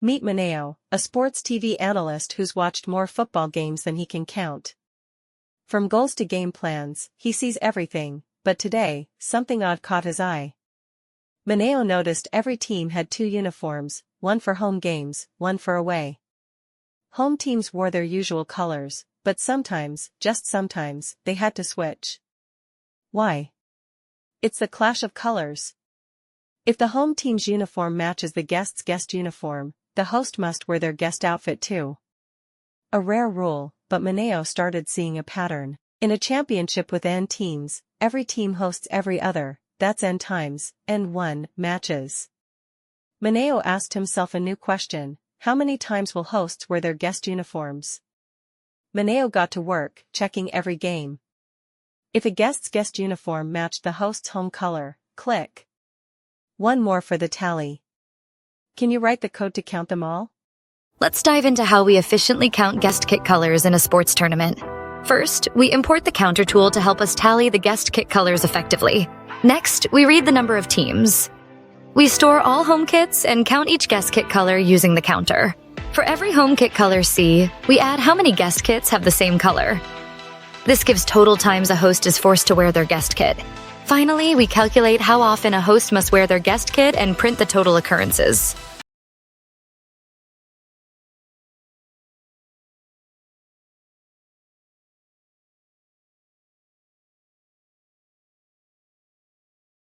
Meet Manao, a sports TV analyst who's watched more football games than he can count. From goals to game plans, he sees everything, but today, something odd caught his eye. Manao noticed every team had two uniforms, one for home games, one for away. Home teams wore their usual colors, but sometimes, just sometimes, they had to switch. Why? It's the clash of colors. If the home team's uniform matches the guest's guest uniform, the host must wear their guest outfit too. A rare rule, but Manao started seeing a pattern. In a championship with N teams, every team hosts every other, that's N times, N1, matches. Manao asked himself a new question: how many times will hosts wear their guest uniforms? Manao got to work, checking every game. If a guest's guest uniform matched the host's home color, click. One more for the tally. Can you write the code to count them all? Let's dive into how we efficiently count guest kit colors in a sports tournament. First, we import the counter tool to help us tally the guest kit colors effectively. Next, we read the number of teams. We store all home kits and count each guest kit color using the counter. For every home kit color C, we add how many guest kits have the same color. This gives total times a host is forced to wear their guest kit. Finally, we calculate how often a host must wear their guest kit and print the total occurrences.